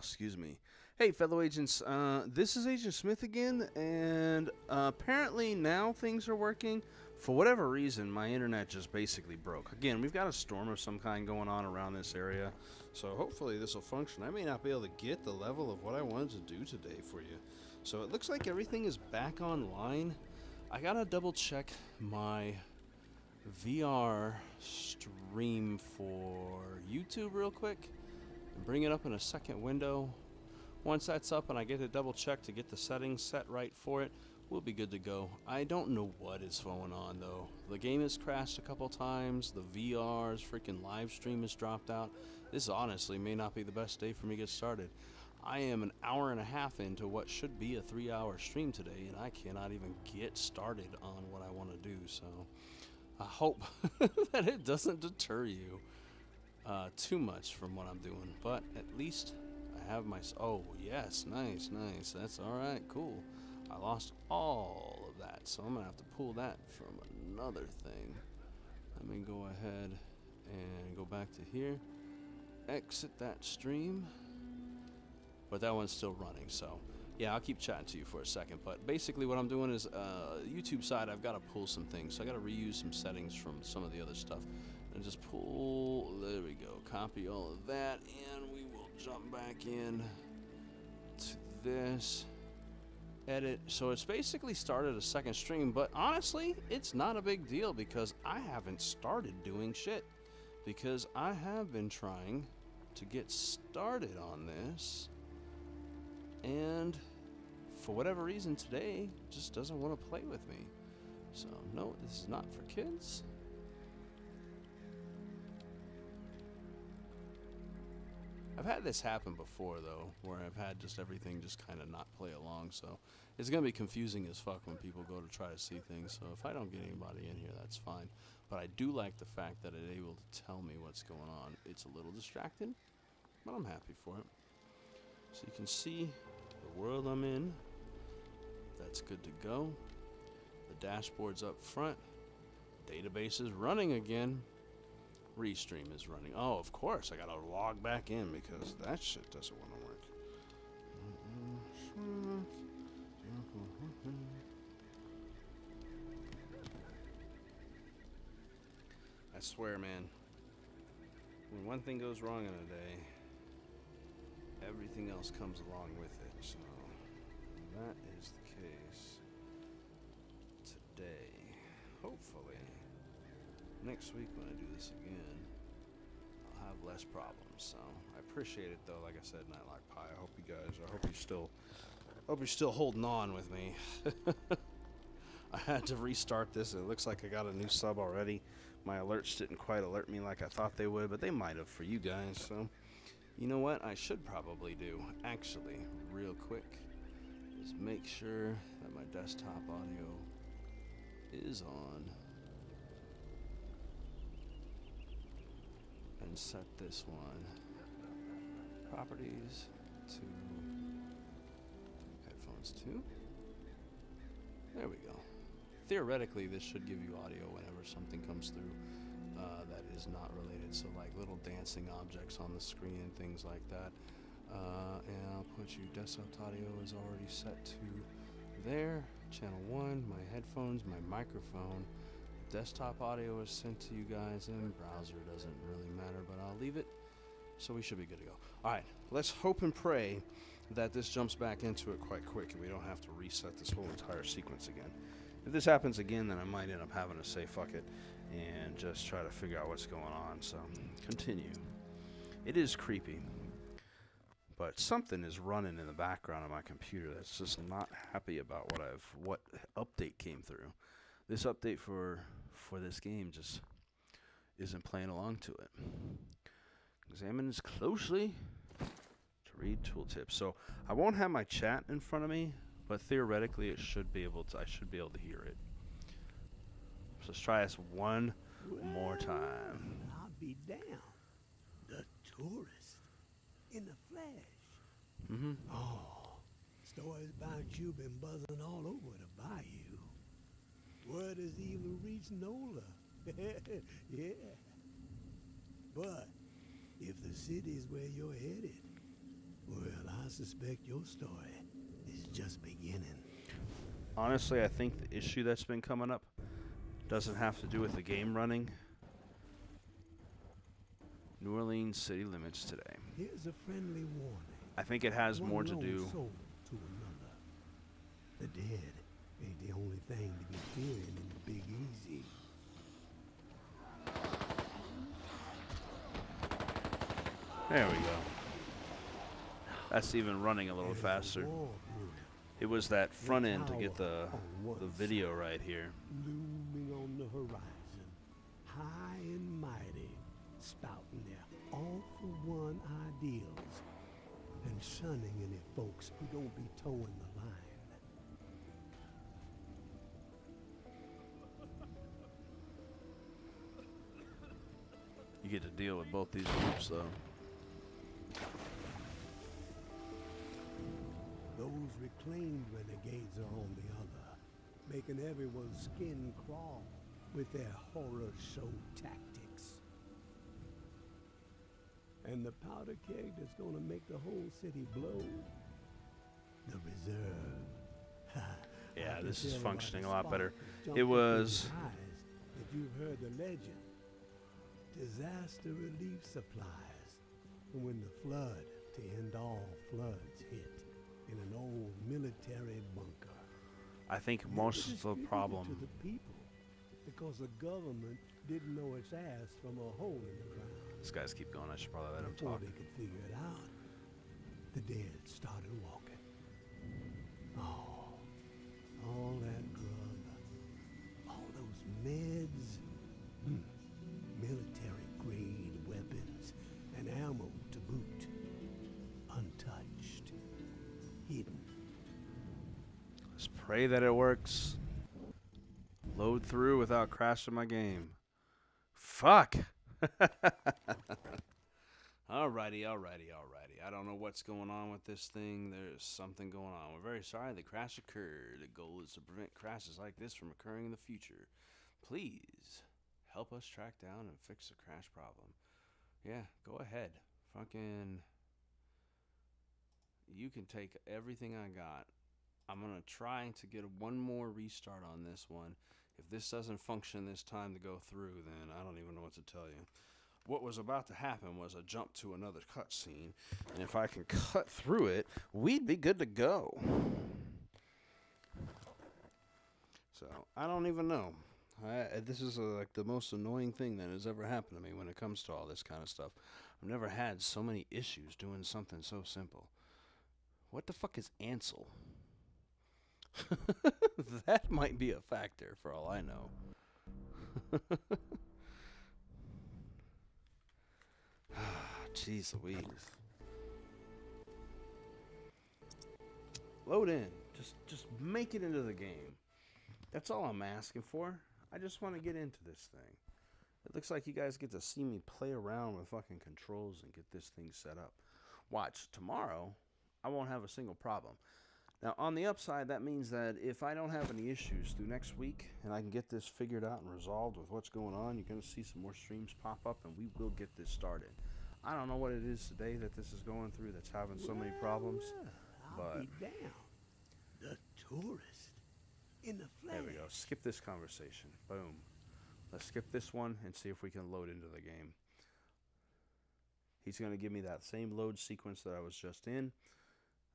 Excuse me. Hey, fellow agents. This is Agent Smith again, and apparently now things are working. For whatever reason, my internet just basically broke. Again, we've got a storm of some kind going on around this area, so hopefully this will function. I may not be able to get the level of what I wanted to do today for you. So it looks like everything is back online. I gotta double check my VR stream for YouTube real quick and bring it up in a second window. Once that's up and I get to double check to get the settings set right for it, we'll be good to go. I don't know what is going on though. The game has crashed a couple times. The VR's freaking live stream has dropped out. This honestly may not be the best day for me to get started. I am an hour and a half into what should be a 3-hour stream today, and I cannot even get started on what I want to do. So I hope that it doesn't deter you too much from what I'm doing, but at least I have my... Oh, yes, nice. That's alright, cool. I lost all of that, so I'm going to have to pull that from another thing. Let me go ahead and go back to here. Exit that stream. But that one's still running, so... Yeah, I'll keep chatting to you for a second, but basically what I'm doing is, YouTube side, I've got to pull some things, so I got to reuse some settings from some of the other stuff, and just pull, there we go, copy all of that, and we will jump back in to this, edit. So it's basically started a second stream, but honestly, it's not a big deal, because I haven't started doing shit, because I have been trying to get started on this, and for whatever reason today just doesn't want to play with me. So no, this is not for kids. I've had this happen before though, where I've had just everything just kind of not play along, so it's gonna be confusing as fuck when people go to try to see things. So if I don't get anybody in here, that's fine, but I do like the fact that it's able to tell me what's going on. It's a little distracting, but I'm happy for it. So you can see the world I'm in. That's good to go. The dashboard's up front. Database is running again. Restream is running. Oh, of course, I gotta log back in because that shit doesn't want to work. I swear, man, when one thing goes wrong in a day, everything else comes along with it. So that is the case today. Hopefully next week when I do this again, I'll have less problems. So I appreciate it though. Like I said, Nightlight Pie, I hope you're still holding on with me. I had to restart this. It looks like I got a new sub already. My alerts didn't quite alert me like I thought they would, but they might have for you guys. So you know what I should probably do, actually, real quick, is make sure that my desktop audio is on and set this one, properties to headphones 2. There we go. Theoretically, this should give you audio whenever something comes through that is not related, so like little dancing objects on the screen and things like that. And I'll put you desktop audio is already set to there, channel 1, my headphones, my microphone. Desktop audio is sent to you guys, and browser doesn't really matter, but I'll leave it, so we should be good to go. Alright, let's hope and pray that this jumps back into it quite quick and we don't have to reset this whole entire sequence again. If this happens again, then I might end up having to say fuck it and just try to figure out what's going on. So, continue. It is creepy, but something is running in the background of my computer that's just not happy about what update came through. This update for this game just isn't playing along to it. Examine this closely to read tooltips. So I won't have my chat in front of me, but theoretically I should be able to hear it. So let's try this one more time. I'll be damned. The tourist in the flesh. Oh, stories about you been buzzing all over the bayou. Word has even reached Nola. Yeah. But if the city's where you're headed, well, suspect your story is just beginning. Honestly, I think the issue that's been coming up doesn't have to do with the game running. New Orleans city limits today. Here's a friendly warning. I think it has One more to lone do. soul to another. The dead ain't the only thing to be fearing in the Big Easy. There we go. That's even running a little There's faster. war brewing, It was that front end to get tower the on one video side, right here. looming on the horizon, high and mighty, spouting their all-for-one ideals and shunning any folks who don't be towing the line. You get to deal with both these groups, though. Those reclaimed renegades are on the other, making everyone's skin crawl with their horror show tactics. And the powder keg that's gonna make the whole city blow, the reserve. Yeah, I can this is tell by functioning the a lot spark better. that jumped It up in was... your eyes that you've heard the legend. Disaster relief supplies from when the flood to end all floods hit in an old military bunker. I think They most of the distributed problem... to the people because the government didn't know its ass from a hole in the ground. These guys keep going. I should probably let them Before talk. they could figure it out, the dead started walking. Oh, all that grub, all those meds, military-grade weapons and ammo to boot, untouched, hidden. Let's pray that it works. Load through without crashing my game. Fuck! Alrighty. I don't know what's going on with this thing. There's something going on. We're very sorry the crash occurred. The goal is to prevent crashes like this from occurring in the future. Please help us track down and fix the crash problem. Yeah, go ahead. Fucking... You can take everything I got. I'm going to try to get one more restart on this one. If this doesn't function this time to go through, then I don't even know what to tell you. What was about to happen was a jump to another cutscene, and if I can cut through it, we'd be good to go. So, I don't even know. This is like the most annoying thing that has ever happened to me when it comes to all this kind of stuff. I've never had so many issues doing something so simple. What the fuck is Ansel? That might be a factor for all I know. Jeez Louise. Load in. Just make it into the game. That's all I'm asking for. I just want to get into this thing. It looks like you guys get to see me play around with fucking controls and get this thing set up. Watch, tomorrow, I won't have a single problem. Now, on the upside, that means that if I don't have any issues through next week and I can get this figured out and resolved with what's going on, you're going to see some more streams pop up and we will get this started. I don't know what it is today that this is going through that's having so many problems, I'll but... be damned. The tourist in the flesh. There we go. Skip this conversation. Boom. Let's skip this one and see if we can load into the game. He's going to give me that same load sequence that I was just in.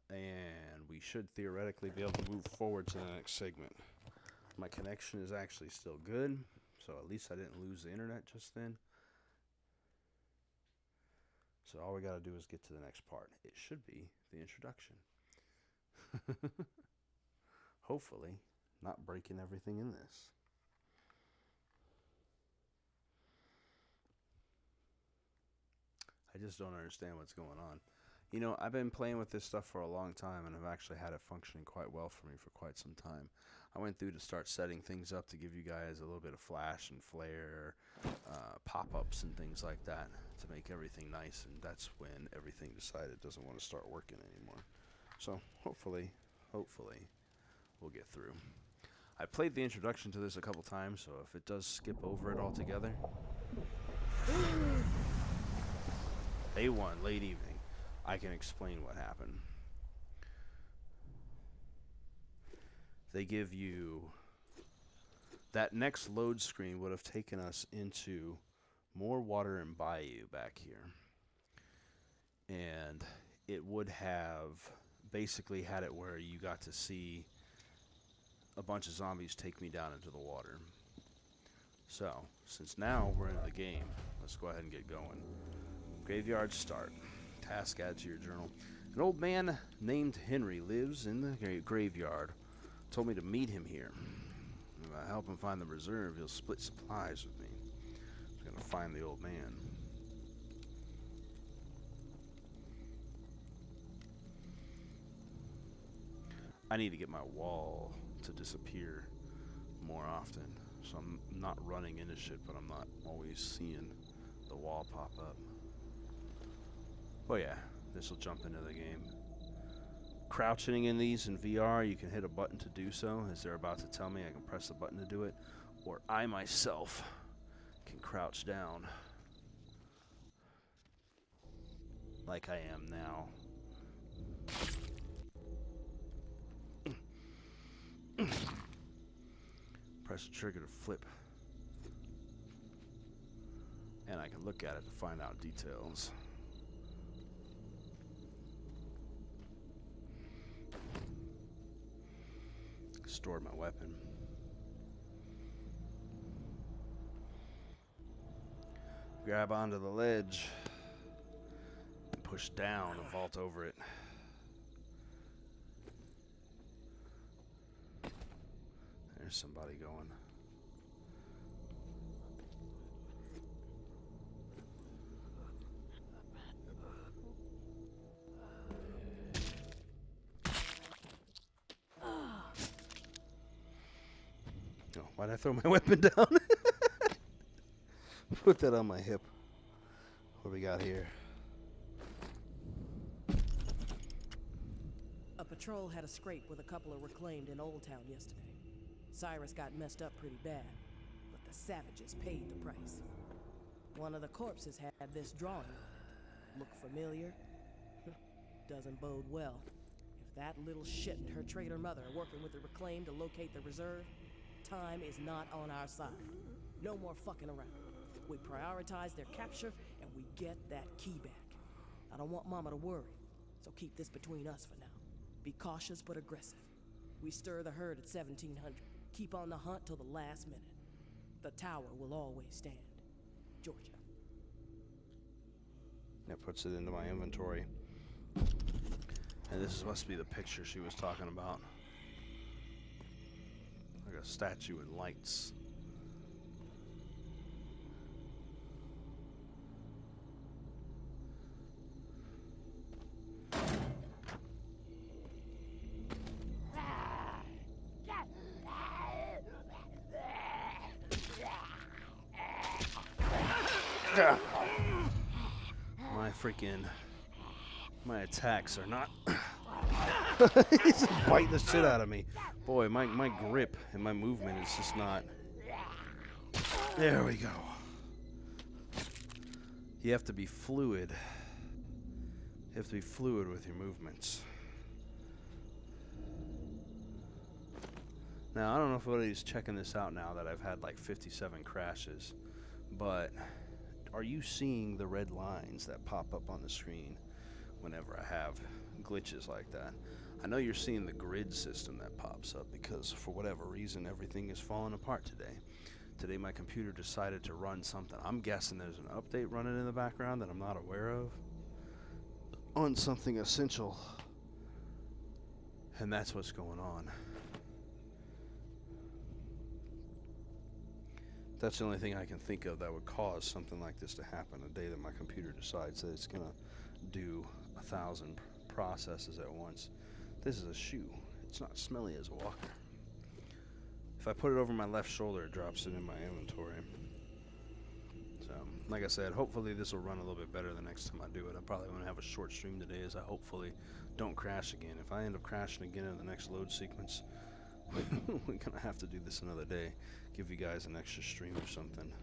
And we should theoretically be able to move forward to the next segment. My connection is actually still good. So at least I didn't lose the internet just then. So all we got to do is get to the next part. It should be the introduction. Hopefully, not breaking everything in this. I just don't understand what's going on. You know, I've been playing with this stuff for a long time, and I've actually had it functioning quite well for me for quite some time. I went through to start setting things up to give you guys a little bit of flash and flare, pop-ups and things like that to make everything nice, and that's when everything decided it doesn't want to start working anymore. So, hopefully, we'll get through. I played the introduction to this a couple times, so if it does skip over it altogether... Day 1, late evening. I can explain what happened. they give you... That next load screen would have taken us into more water and bayou back here. And it would have basically had it where you got to see a bunch of zombies take me down into the water. So, since now we're into the game, let's go ahead and get going. Graveyard start. Task add to your journal. An old man named Henry lives in the graveyard. Told me to meet him here. If I help him find the reserve, he'll split supplies with me. I'm gonna find the old man. I need to get my wall to disappear more often. So I'm not running into shit, but I'm not always seeing the wall pop up. Oh yeah, this will jump into the game. Crouching in these in VR, you can hit a button to do so. As they're about to tell me, I can press the button to do it. Or I myself can crouch down. Like I am now. Press the trigger to flip. And I can look at it to find out details. Store my weapon. Grab onto the ledge. And push down and vault over it. There's somebody going. Oh, why'd I throw my weapon down? Put that on my hip. What do we got here? A patrol had a scrape with a couple of reclaimed in Old Town yesterday. Cyrus got messed up pretty bad, but the savages paid the price. One of the corpses had this drawing on it. Look familiar? Doesn't bode well. If that little shit and her traitor mother are working with the reclaimed to locate the reserve, time is not on our side. No more fucking around. We prioritize their capture, and we get that key back. I don't want Mama to worry, so keep this between us for now. Be cautious but aggressive. We stir the herd at 1700. Keep on the hunt till the last minute. The tower will always stand. Georgia. That puts it into my inventory. And this must be the picture she was talking about. Like a statue with lights. My attacks are not... He's just biting the shit out of me. Boy, my grip and my movement is just not... There we go. You have to be fluid. You have to be fluid with your movements. Now, I don't know if anybody's checking this out now that I've had like 57 crashes, but are you seeing the red lines that pop up on the screen whenever I have glitches like that? I know you're seeing the grid system that pops up because for whatever reason everything is falling apart today. Today my computer decided to run something. I'm guessing there's an update running in the background that I'm not aware of on something essential, and that's what's going on. That's the only thing I can think of that would cause something like this to happen the day that my computer decides that it's gonna do 1,000 processes at once. This is a shoe. It's not smelly as a walker. If I put it over my left shoulder, it drops it in my inventory. So, like I said, hopefully this will run a little bit better the next time I do it. I probably want to have a short stream today as I hopefully don't crash again. If I end up crashing again in the next load sequence, we're gonna have to do this another day. Give you guys an extra stream or something.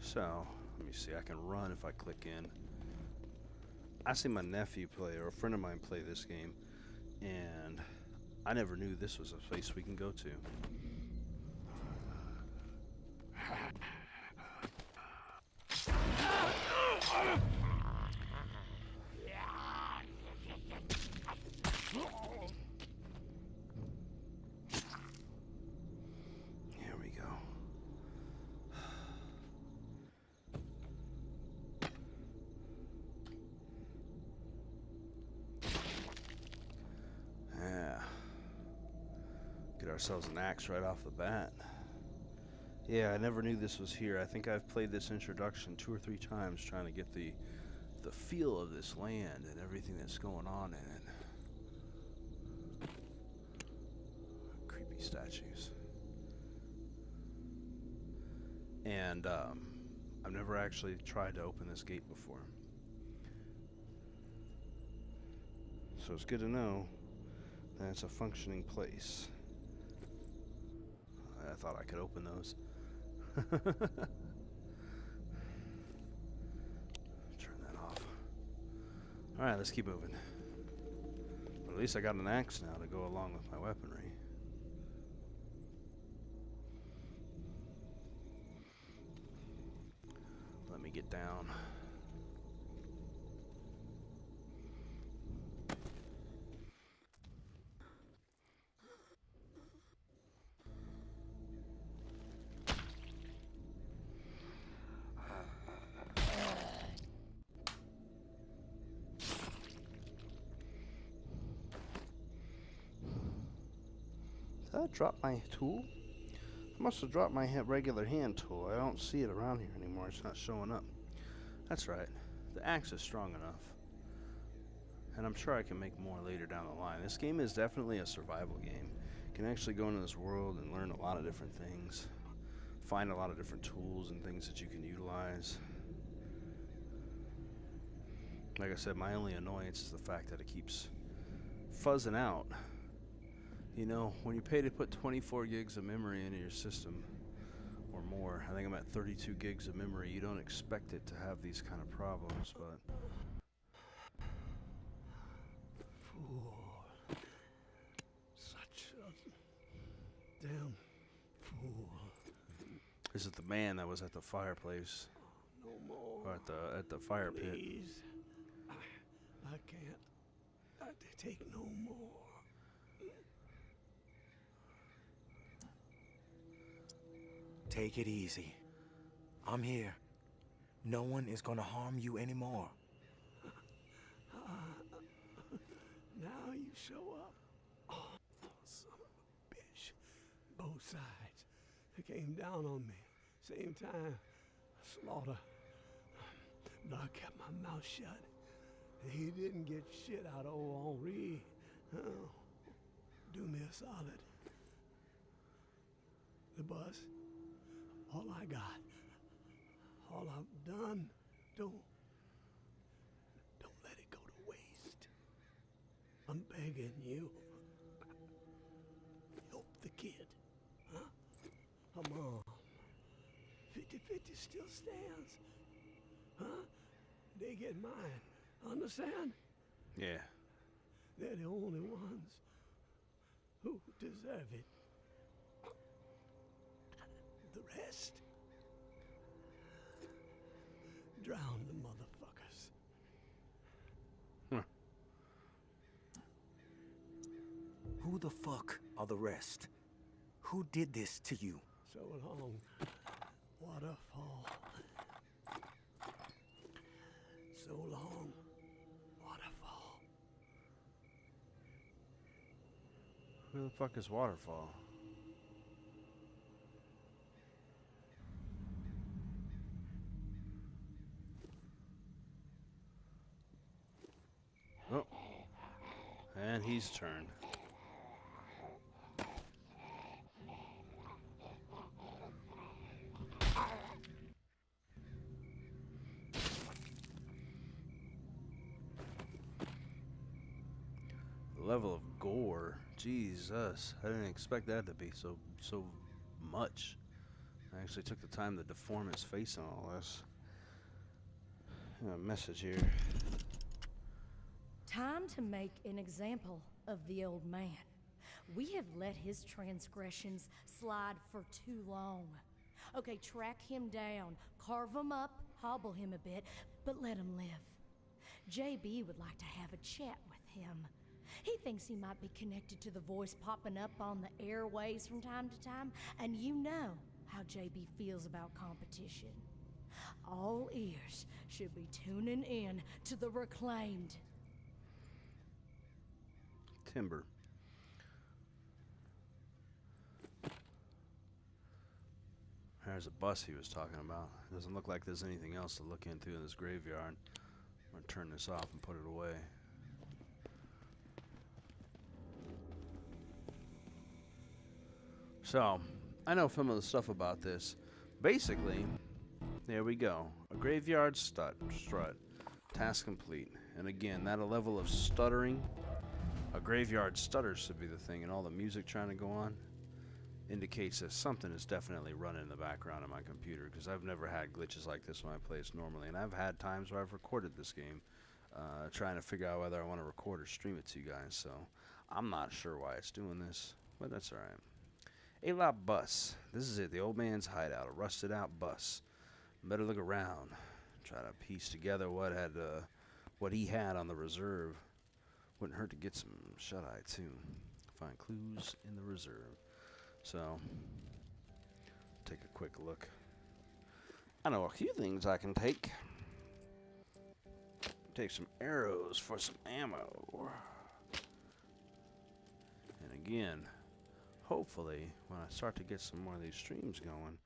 So, let me see. I can run if I click in. I see my nephew play, or a friend of mine play this game, and I never knew this was a place we can go to. Here we go. Yeah. Get ourselves an axe right off the bat. Yeah, I never knew this was here. I think I've played this introduction 2 or 3 times trying to get the feel of this land and everything that's going on in it. Creepy statues. And I've never actually tried to open this gate before. So it's good to know that it's a functioning place. I thought I could open those. Turn that off. Alright, let's keep moving. But at least I got an axe now to go along with my weaponry. Let me get down. Did I drop my tool? I must have dropped my regular hand tool. I don't see it around here anymore. It's not showing up. That's right. The axe is strong enough. And I'm sure I can make more later down the line. This game is definitely a survival game. You can actually go into this world and learn a lot of different things. Find a lot of different tools and things that you can utilize. Like I said, my only annoyance is the fact that it keeps fuzzing out. You know, when you pay to put 24 gigs of memory into your system, or more, I think I'm at 32 gigs of memory, you don't expect it to have these kind of problems, but... Fool. Such a damn fool. This is the man that was at the fireplace. No more. Or at the fire pit. Please. I can't. I take no more. Take it easy. I'm here. No one is gonna harm you anymore. Now you show up. Oh, son of a bitch. Both sides. They came down on me. Same time. Slaughter. But I kept my mouth shut. He didn't get shit out of old Henri. Oh, do me a solid. The bus. All I got. All I've done. Don't let it go to waste. I'm begging you. Help the kid. Huh? Come on. 50-50 still stands. Huh? They get mine. Understand? Yeah. They're the only ones who deserve it. The rest, drown the motherfuckers. Huh. Who the fuck are the rest? Who did this to you? So long, waterfall. So long, waterfall. Who the fuck is Waterfall? Oh. And he's turned. The level of gore, Jesus, I didn't expect that to be so much. I actually took the time to deform his face and all this. A message here. Time to make an example of the old man. We have let his transgressions slide for too long. Okay, track him down, carve him up, hobble him a bit, but let him live. JB would like to have a chat with him. He thinks he might be connected to the voice popping up on the airways from time to time, and you know how JB feels about competition. All ears should be tuning in to the Reclaimed. Timber. There's a bus he was talking about. Doesn't look like there's anything else to look into in this graveyard. I'm gonna turn this off and put it away. So, I know some of the stuff about this. Basically, there we go. A graveyard strut. Task complete. And again, that a level of stuttering. A graveyard stutter should be the thing, and all the music trying to go on indicates that something is definitely running in the background of my computer, because I've never had glitches like this when I play this normally, and I've had times where I've recorded this game trying to figure out whether I want to record or stream it to you guys, so I'm not sure why it's doing this, but that's alright. A-Lot bus. This is it, the old man's hideout, a rusted out bus. Better look around, try to piece together what he had on the reserve. Wouldn't hurt to get some shut-eye too. Find clues in the reserve. So, take a quick look. I know a few things I can take. Take some arrows for some ammo. And again, hopefully, when I start to get some more of these streams going,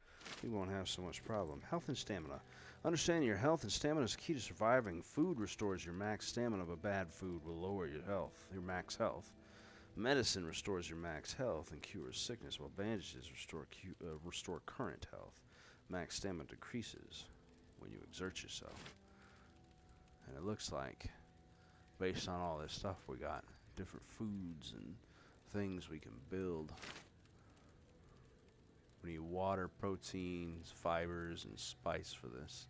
we won't have so much problem. Health and stamina. Understanding your health and stamina is key to surviving. Food restores your max stamina, but bad food will lower your health, your max health. Medicine restores your max health and cures sickness, while bandages restore current health. Max stamina decreases when you exert yourself. And it looks like, based on all this stuff we got, different foods and things we can build. We need water, proteins, fibers, and spice for this.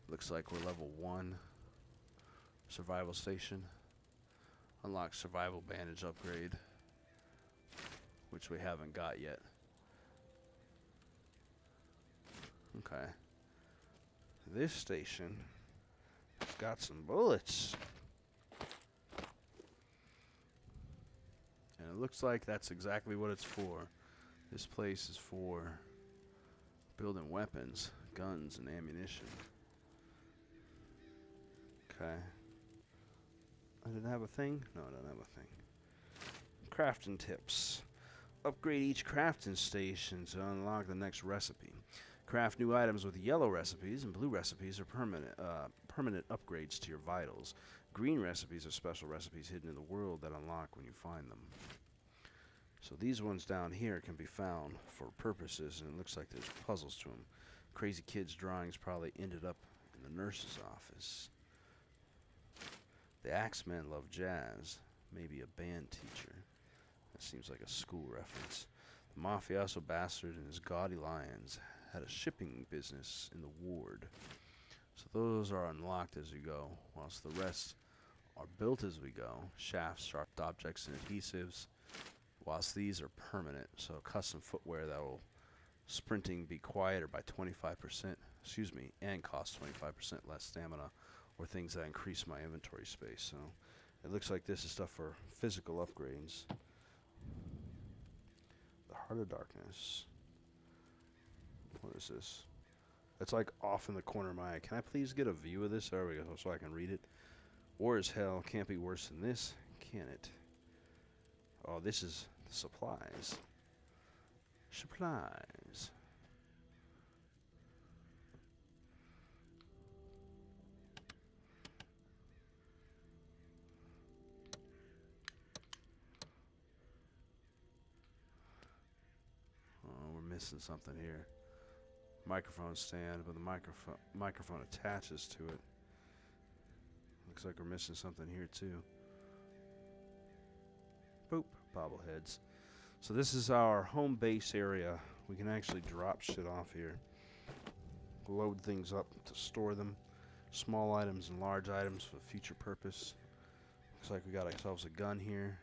Looks like we're level 1. Survival station. Unlock survival bandage upgrade, which we haven't got yet. Okay. This station has got some bullets. And it looks like that's exactly what it's for. This place is for building weapons, guns, and ammunition. Okay. I didn't have a thing? No, I don't have a thing. Crafting tips. Upgrade each crafting station to unlock the next recipe. Craft new items with yellow recipes, and blue recipes are permanent upgrades to your vitals. Green recipes are special recipes hidden in the world that unlock when you find them. So these ones down here can be found for purposes, and it looks like there's puzzles to them. Crazy Kid's drawings probably ended up in the nurse's office. The Axemen love jazz. Maybe a band teacher. That seems like a school reference. The mafioso bastard and his gaudy lions had a shipping business in the ward. So those are unlocked as you go, whilst the rest are built as we go. Shafts, sharp objects, and adhesives. Whilst these are permanent, so custom footwear that will sprinting be quieter by 25%, and cost 25% less stamina, or things that increase my inventory space. So it looks like this is stuff for physical upgrades. The Heart of Darkness. What is this? It's like off in the corner of my eye. Can I please get a view of this? There we go, so I can read it. War as hell. Can't be worse than this, can it? Oh, this is the supplies. Supplies. Oh, we're missing something here. Microphone stand, but the microphone attaches to it. Looks like we're missing something here too. Boop, bobbleheads. So this is our home base area. We can actually drop shit off here. Load things up to store them. Small items and large items for future purpose. Looks like we got ourselves a gun here.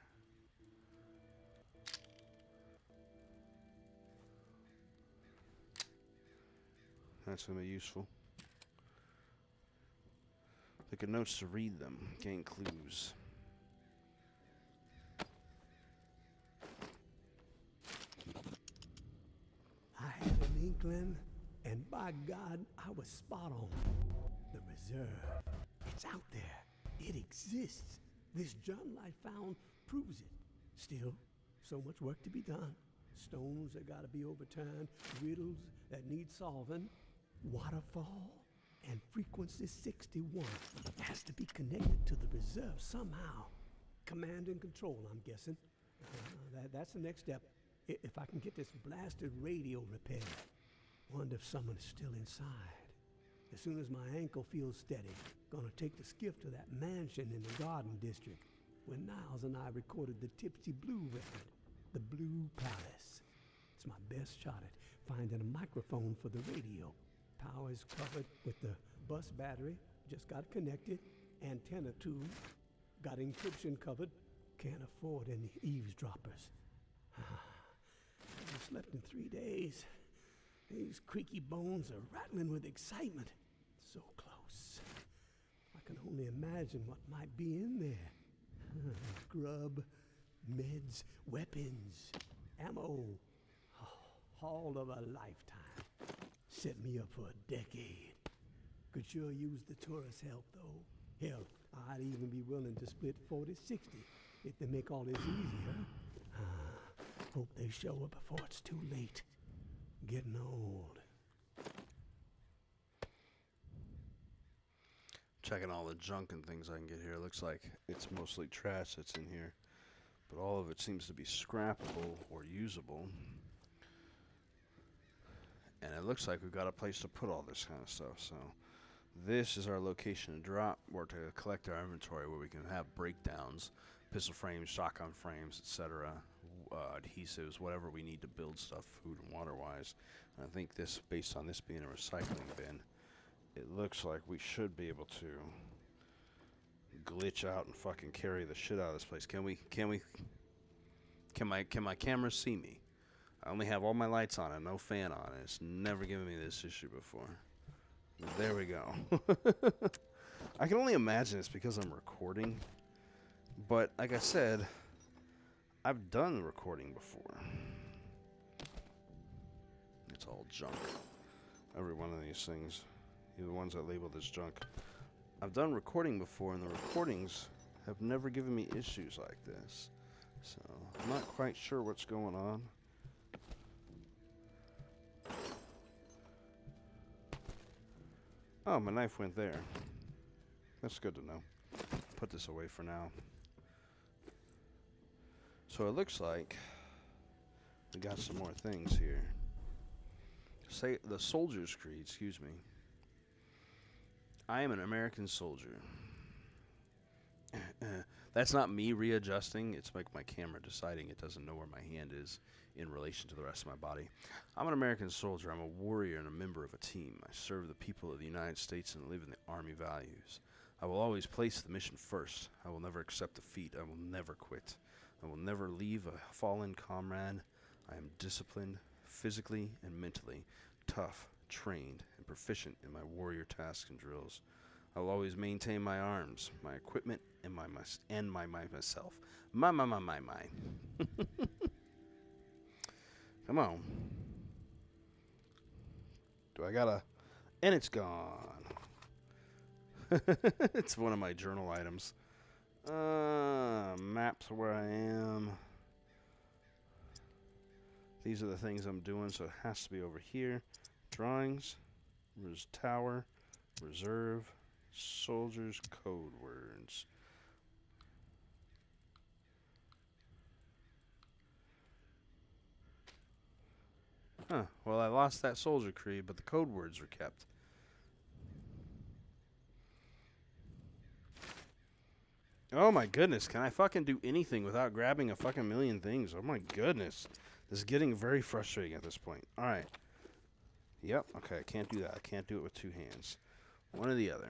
That's going to be useful. Look at notes to read them. Gain clues. I had an inkling, and by God, I was spot on. The reserve. It's out there. It exists. This journal I found proves it. Still, so much work to be done. Stones that gotta be overturned, riddles that need solving, waterfall, and frequency 61 has to be connected to the reserve somehow. Command and control, I'm guessing. That's the next step. If I can get this blasted radio repaired. Wonder if someone is still inside. As soon as my ankle feels steady, gonna take the skiff to that mansion in the Garden District where Niles and I recorded the Tipsy Blue record, the Blue Palace. It's my best shot at finding a microphone for the radio. Power is covered with the bus battery, just got connected. Antenna tube, got encryption covered. Can't afford any eavesdroppers. I haven't slept in 3 days. These creaky bones are rattling with excitement. So close. I can only imagine what might be in there. Grub, meds, weapons, ammo. Haul of a lifetime. Set me up for a decade. Could sure use the tourist help, though. Hell, I'd even be willing to split 40-60 if they make all this easier. Hope they show up before it's too late. Getting old. Checking all the junk and things I can get here. Looks like it's mostly trash that's in here, but all of it seems to be scrappable or usable. And it looks like we've got a place to put all this kind of stuff. So this is our location to drop or to collect our inventory, where we can have breakdowns, pistol frames, shotgun frames, etc., adhesives, whatever we need to build stuff, food and water wise. And I think this, based on this being a recycling bin, it looks like we should be able to glitch out and fucking carry the shit out of this place. Can my camera see me? I only have all my lights on and no fan on. It's never given me this issue before. There we go. I can only imagine it's because I'm recording. But like I said, I've done recording before. It's all junk. Every one of these things. The ones that labeled as junk. I've done recording before, and the recordings have never given me issues like this. So, I'm not quite sure what's going on. Oh, my knife went there. That's good to know. Put this away for now. So it looks like we got some more things here. Say the soldier's creed, excuse me. I am an American soldier. That's not me readjusting. It's like my camera deciding it doesn't know where my hand is in relation to the rest of my body. I'm an American soldier. I'm a warrior and a member of a team. I serve the people of the United States and live in the Army values. I will always place the mission first. I will never accept defeat. I will never quit. I will never leave a fallen comrade. I am disciplined, physically and mentally, tough, trained, and proficient in my warrior tasks and drills. I will always maintain my arms, my equipment, and myself. My. Come on. Do I gotta? And it's gone. It's one of my journal items. Maps where I am. These are the things I'm doing, so it has to be over here. Drawings, tower, reserve, soldiers, code words. Huh, well I lost that soldier creed, but the code words were kept. Oh my goodness, can I fucking do anything without grabbing a fucking million things? Oh my goodness. This is getting very frustrating at this point. Alright. Yep, okay, I can't do that. I can't do it with two hands. One or the other.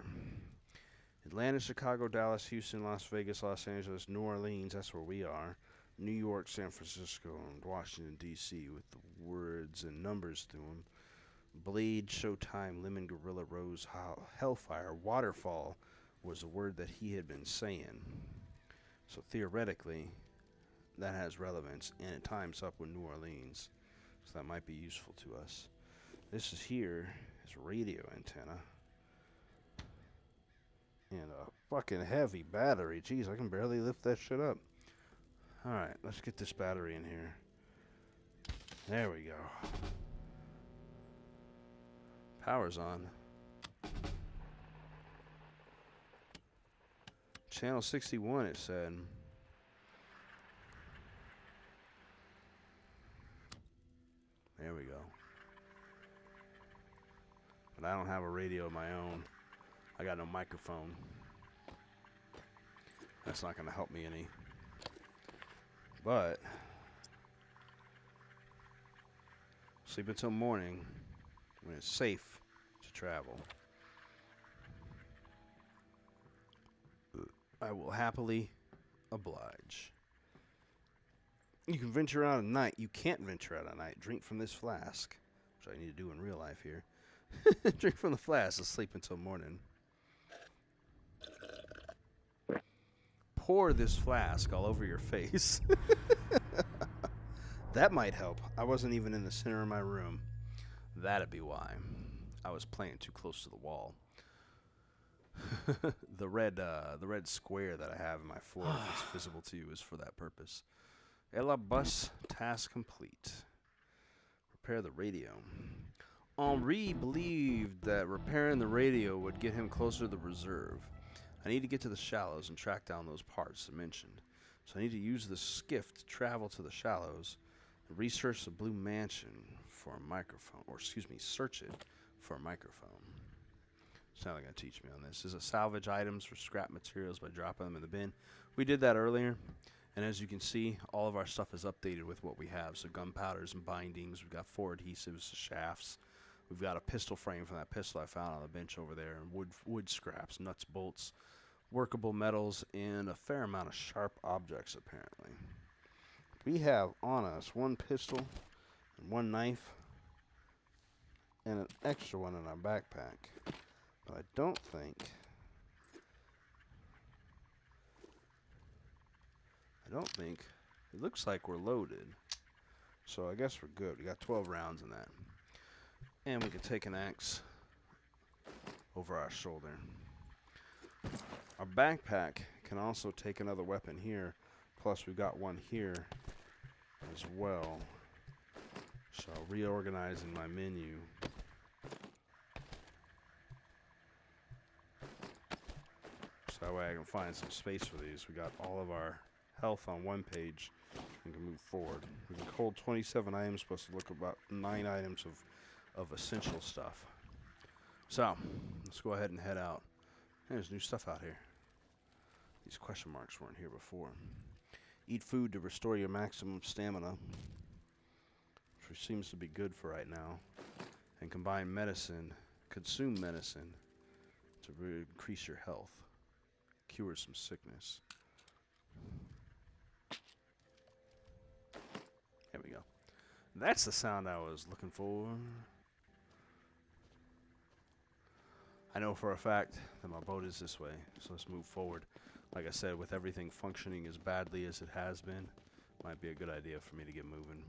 Atlanta, Chicago, Dallas, Houston, Las Vegas, Los Angeles, New Orleans, that's where we are. New York, San Francisco, and Washington, D.C. with the words and numbers through them. Blade, Showtime, Lemon, Gorilla, Rose, Hellfire, Waterfall was a word that he had been saying. So theoretically, that has relevance, and it times up with New Orleans. So that might be useful to us. This is here is radio antenna. And a fucking heavy battery. Jeez, I can barely lift that shit up. Alright, let's get this battery in here. There we go. Power's on. Channel 61, it said. There we go. But I don't have a radio of my own. I got no microphone. That's not going to help me any. But sleep until morning when it's safe to travel. I will happily oblige. You can venture out at night. You can't venture out at night. Drink from this flask, which I need to do in real life here. Drink from the flask and sleep until morning. Pour this flask all over your face. That might help. I wasn't even in the center of my room. That'd be why. I was playing too close to the wall. The red square that I have in my floor that's visible to you is for that purpose. Ella bus task complete. Repair the radio. Henri believed that repairing the radio would get him closer to the reserve. I need to get to the shallows and track down those parts I mentioned. So I need to use the skiff to travel to the shallows and research the Blue Mansion for a microphone. Or, excuse me, search it for a microphone. It's not going to teach me on this. Is it salvage items for scrap materials by dropping them in the bin? We did that earlier. And as you can see, all of our stuff is updated with what we have. So gunpowders and bindings. We've got 4 adhesives, shafts. We've got a pistol frame from that pistol I found on the bench over there. And wood scraps, nuts, bolts, workable metals, and a fair amount of sharp objects, apparently. We have on us 1 pistol and 1 knife and an extra one in our backpack. But I don't think... It looks like we're loaded. So I guess we're good. We got 12 rounds in that. And we can take an axe over our shoulder. Our backpack can also take another weapon here. Plus we've got one here as well. So reorganizing my menu. So that way I can find some space for these. We got all of our health on one page and can move forward. We can hold 27 items plus look about 9 items of essential stuff. So let's go ahead and head out. There's new stuff out here. These question marks weren't here before. Eat food to restore your maximum stamina, which seems to be good for right now. And consume medicine to increase your health. Cure some sickness. There we go. That's the sound I was looking for. I know for a fact that my boat is this way, so let's move forward. Like I said, with everything functioning as badly as it has been, might be a good idea for me to get moving.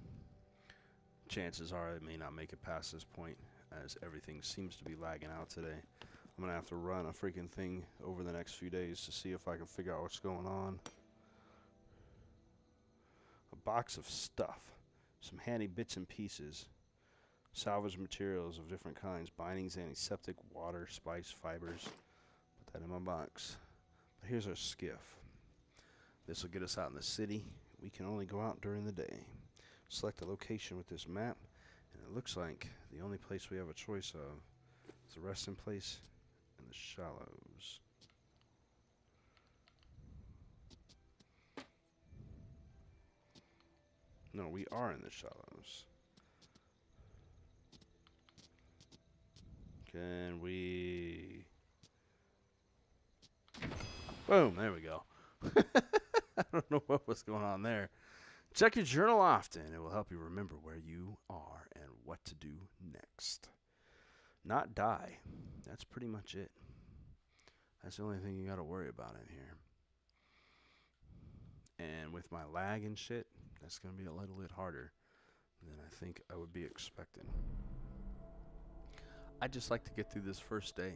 Chances are I may not make it past this point, as everything seems to be lagging out today. I'm going to have to run a freaking thing over the next few days to see if I can figure out what's going on. A box of stuff. Some handy bits and pieces. Salvage materials of different kinds. Bindings, antiseptic, water, spice, fibers. Put that in my box. But here's our skiff. This will get us out in the city. We can only go out during the day. Select a location with this map. And it looks like the only place we have a choice of is a resting place in the shallows. No, we are in the shallows. Can we... Boom, there we go. I don't know what was going on there. Check your journal often. It will help you remember where you are and what to do next. Not die. That's pretty much it. That's the only thing you got to worry about in here. And with my lag and shit, that's going to be a little bit harder than I think I would be expecting. I'd just like to get through this first day.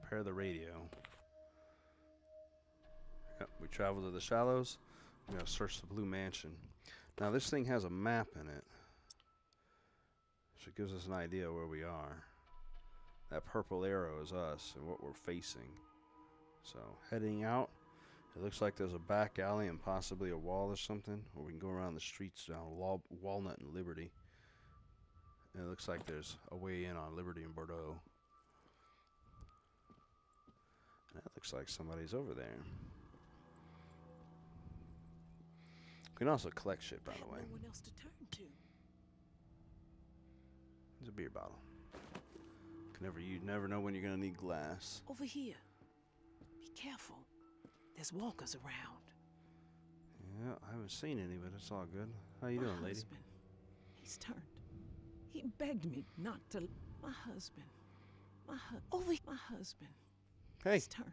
Repair the radio. Yep, we travel to the shallows. We gotta search the Blue Mansion. Now this thing has a map in it, so it gives us an idea where we are. That purple arrow is us and what we're facing. So heading out, it looks like there's a back alley and possibly a wall or something, or we can go around the streets down Walnut and Liberty. And it looks like there's a way in on Liberty and Bordeaux. That looks like somebody's over there. We can also collect shit, by the way. No one else to turn to. There's a beer bottle. You never know when you're gonna need glass. Over here. Be careful. There's walkers around. Yeah, I haven't seen any, but it's all good. How you doing, lady? Husband, he's turned. He begged me not to. My husband. My husband. Hey, He's turned.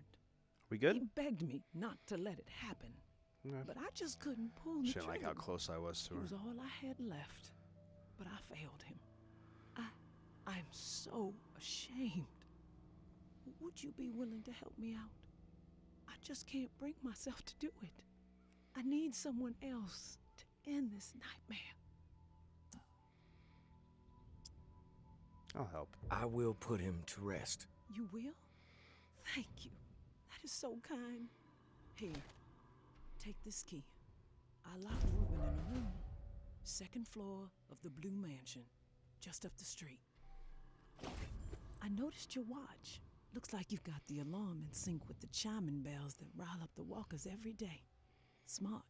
we good? He begged me not to let it happen. Okay. But I just couldn't pull the She didn't like how trigger. close I was to It her. was all I had left. But I failed him. I'm so ashamed. Would you be willing to help me out? I just can't bring myself to do it. I need someone else to end this nightmare. I'll help. I will put him to rest. You will? Thank you. That is so kind. Here, take this key. I locked Ruben in a room. 2nd floor of the Blue Mansion, just up the street. I noticed your watch. Looks like you've got the alarm in sync with the chiming bells that rile up the walkers every day. Smart.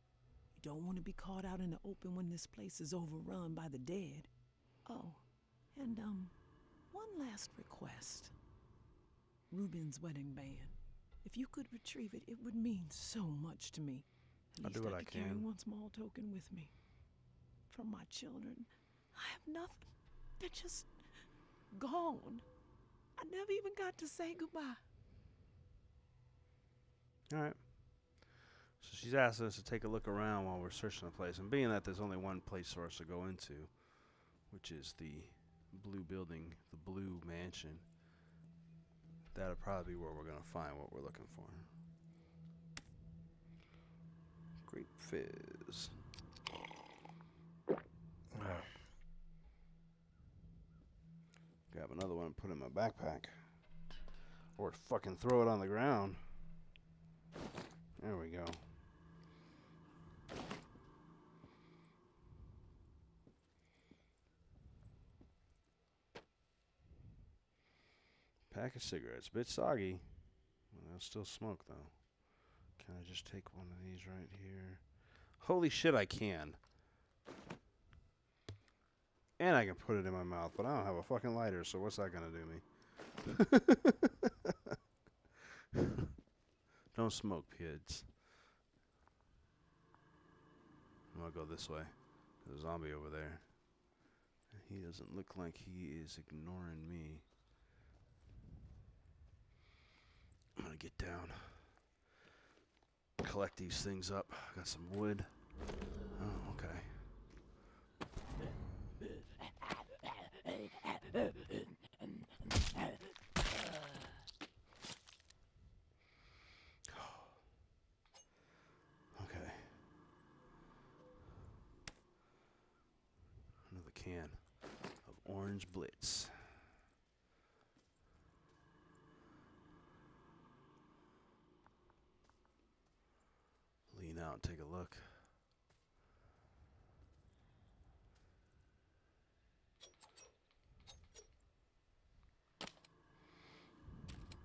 You don't want to be caught out in the open when this place is overrun by the dead. Oh, and one last request. Ruben's wedding band. If you could retrieve it, it would mean so much to me. At I'll least do what I could carry can. one small token with me. From my children, I have nothing. They're just gone. I never even got to say goodbye. All right. So she's asked us to take a look around while we're searching the place. And being that there's only one place for us to go into, which is the blue building, the Blue Mansion, that'll probably be where we're going to find what we're looking for. Grape fizz. Grab another one and put it in my backpack. Or fucking throw it on the ground. There we go. Pack of cigarettes. Bit soggy. I'll still smoke though. Can I just take one of these right here? Holy shit, I can. And I can put it in my mouth, but I don't have a fucking lighter, so what's that gonna do me? Don't smoke, kids. I'm gonna go this way. There's a zombie over there. He doesn't look like he is ignoring me. I'm gonna get down. Collect these things up. Got some wood. Oh, okay. Okay. Another can of Orange Blitz. Lean out and take a look.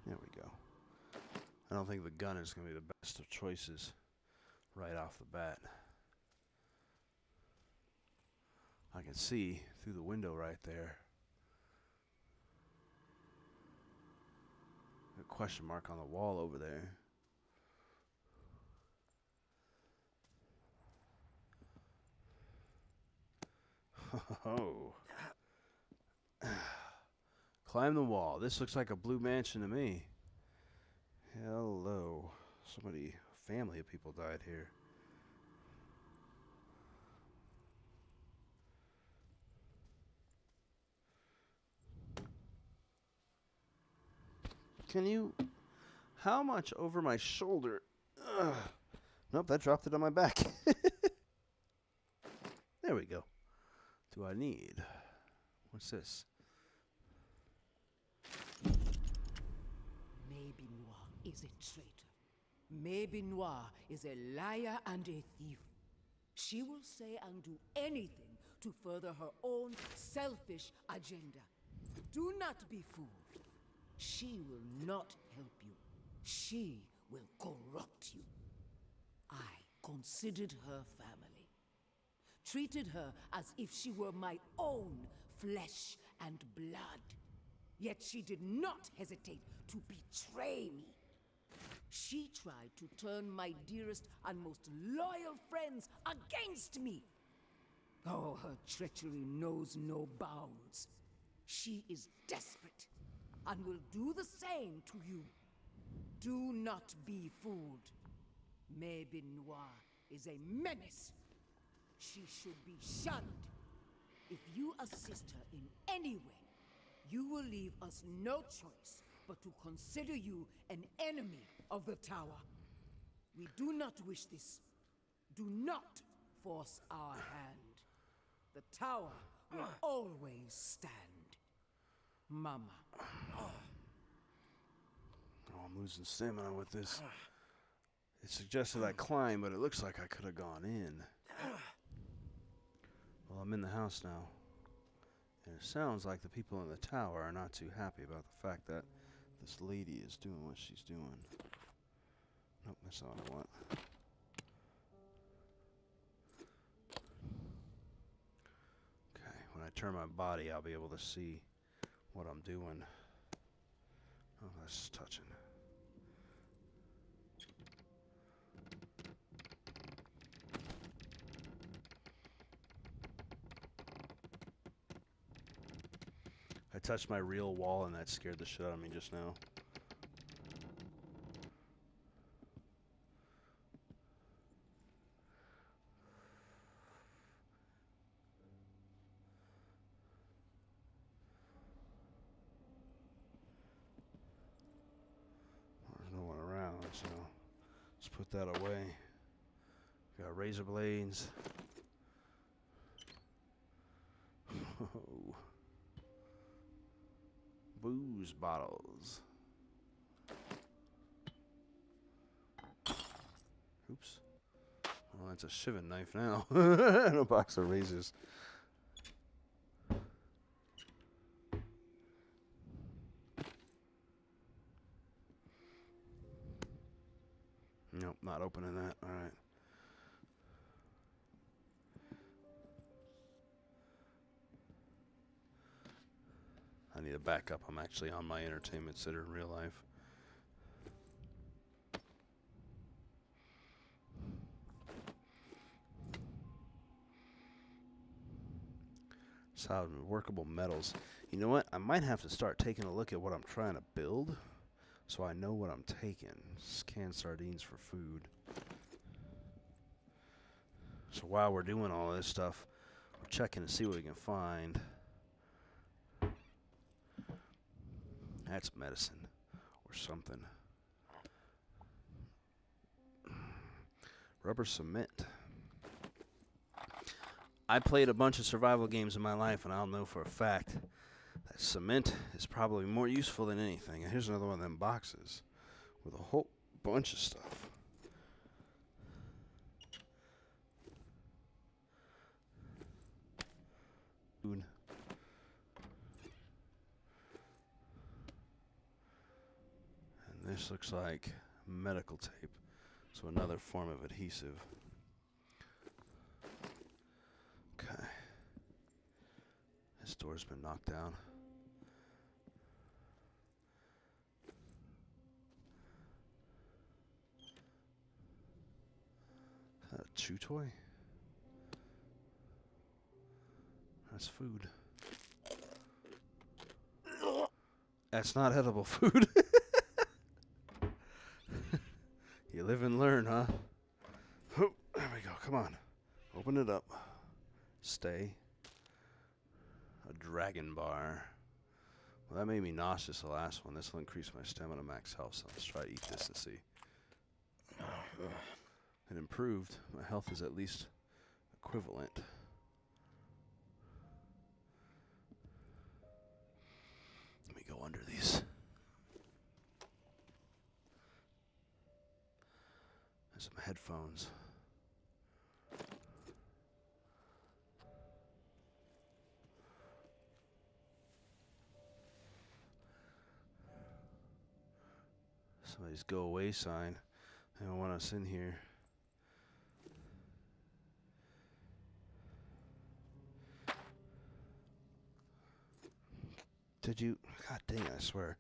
There we go. I don't think the gun is going to be the best of choices right off the bat. I can see through the window right there question mark on the wall over there. Oh. Climb the wall. This looks like a blue mansion to me. Hello. Somebody, family of people died here. Can you... How much over my shoulder? Ugh. Nope, that dropped it on my back. There we go. Do I need... What's this? Maybe Noir is a traitor. Maybe Noir is a liar and a thief. She will say and do anything to further her own selfish agenda. Do not be fooled. She will not help you. She will corrupt you. I considered her family. Treated her as if she were my own flesh and blood. Yet she did not hesitate to betray me. She tried to turn my dearest and most loyal friends against me. Oh, her treachery knows no bounds. She is desperate and will do the same to you. Do not be fooled. Maybe Noir is a menace. She should be shunned. If you assist her in any way, you will leave us no choice but to consider you an enemy of the tower. We do not wish this. Do not force our hand. The tower will always stand. Mama. Oh, I'm losing stamina with this. It suggested I climb, but it looks like I could have gone in. Well, I'm in the house now. And it sounds like the people in the tower are not too happy about the fact that this lady is doing what she's doing. Nope, that's not what I want. Okay, when I turn my body, I'll be able to see what I'm doing. Oh, that's touching. I touched my real wall and that scared the shit out of me just now. There's no one around, so let's put that away. Got razor blades. Oh. Booze bottles. Oops. Well, that's a shivving knife now. And a box of razors. Nope, not opening that. All right. I need a backup. I'm actually on my entertainment center in real life. Solid workable metals. You know what? I might have to start taking a look at what I'm trying to build so I know what I'm taking. Canned sardines for food. So while we're doing all this stuff, we're checking to see what we can find. That's medicine or something. Rubber cement. I played a bunch of survival games in my life, and I'll know for a fact that cement is probably more useful than anything. And here's another one of them boxes with a whole bunch of stuff. Food. And this looks like medical tape, so another form of adhesive. Okay. This door's been knocked down. chew toy? That's food. That's not edible food. You live and learn, huh? Oh, there we go. Come on. Open it up. Stay. A dragon bar. Well, that made me nauseous, the last one. This will increase my stamina max health, so let's try to eat this and see. It improved. My health is at least equivalent. Let me go under these. There's some headphones. Somebody's go away sign. They don't want us in here. Did you? God dang it, I swear.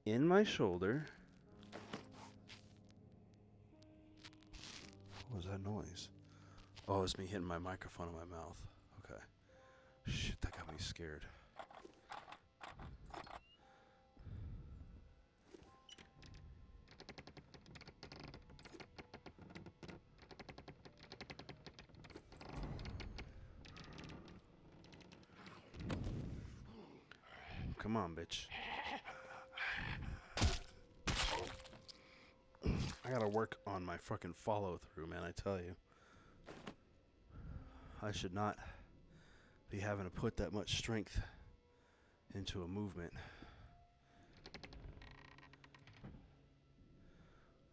In my shoulder. What was that noise? Oh, it was me hitting my microphone in my mouth. Okay. Shit, that got me scared. Come on, bitch. I gotta work on my fucking follow through, man, I tell you. I should not be having to put that much strength into a movement.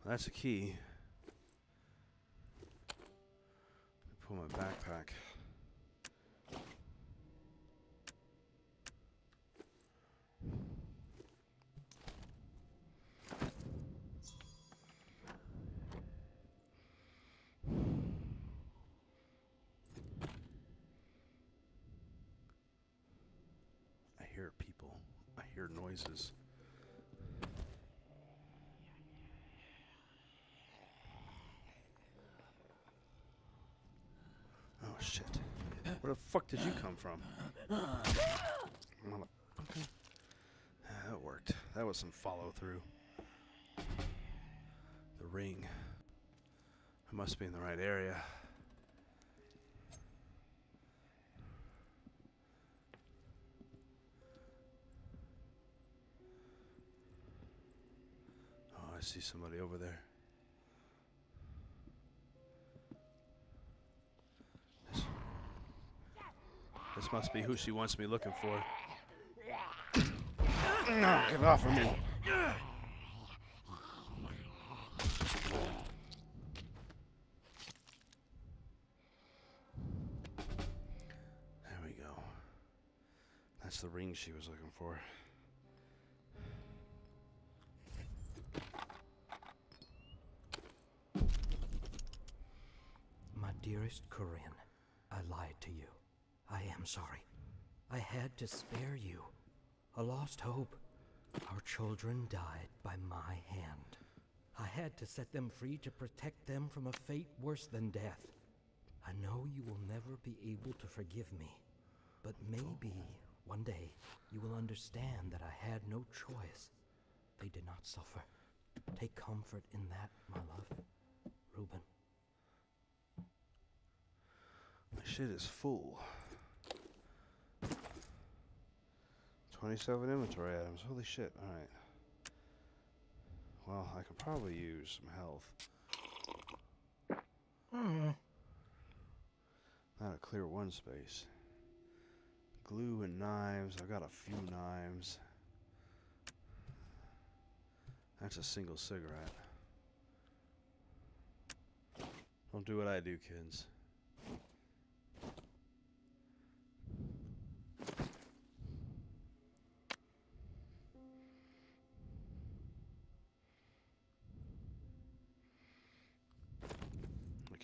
That's a key. Pull my backpack. I hear people. I hear noises. Oh shit. Where the fuck did you come from? Motherfucker. That worked. That was some follow through. The ring. I must be in the right area. Oh, I see somebody over there. This must be who she wants me looking for. No, get off of me. There we go. That's the ring she was looking for. My dearest Corinne, I lied to you. I am sorry. I had to spare you. A lost hope. Our children died by my hand. I had to set them free to protect them from a fate worse than death. I know you will never be able to forgive me, but maybe one day you will understand that I had no choice. They did not suffer. Take comfort in that, my love. Reuben. My shit is full. 27 inventory items. Holy shit. Alright. Well, I could probably use some health. That'll clear one space. Glue and knives. I've got a few knives. That's a single cigarette. Don't do what I do, kids.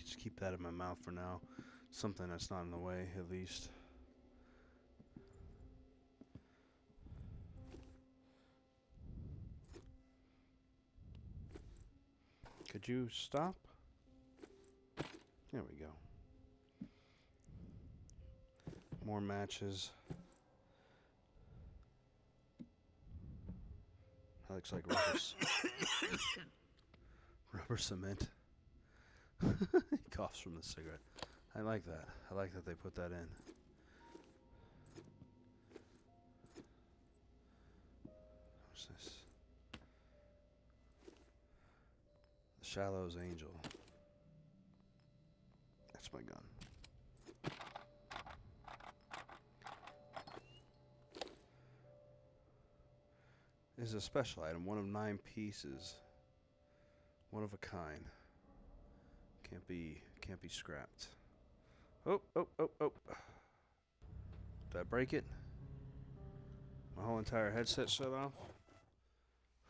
Just keep that in my mouth for now. Something that's not in the way, at least. Could you stop? There we go. More matches. That looks like rubber cement. He coughs from the cigarette. I like that. I like that they put that in. What's this? The Shallows Angel. That's my gun. This is a special item, one of 9 pieces. One of a kind. Can't be scrapped. Oh. Did I break it? My whole entire headset shut off?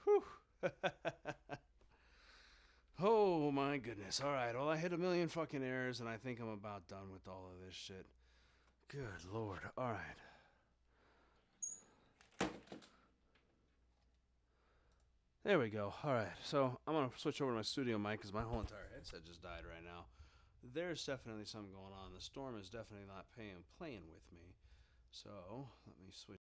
Whew. Oh my goodness. Alright, well I hit a million fucking errors and I think I'm about done with all of this shit. Good lord. Alright. There we go. Alright, so I'm going to switch over to my studio mic because my whole entire headset just died right now. There's definitely something going on. The storm is definitely not playing with me. So, let me switch.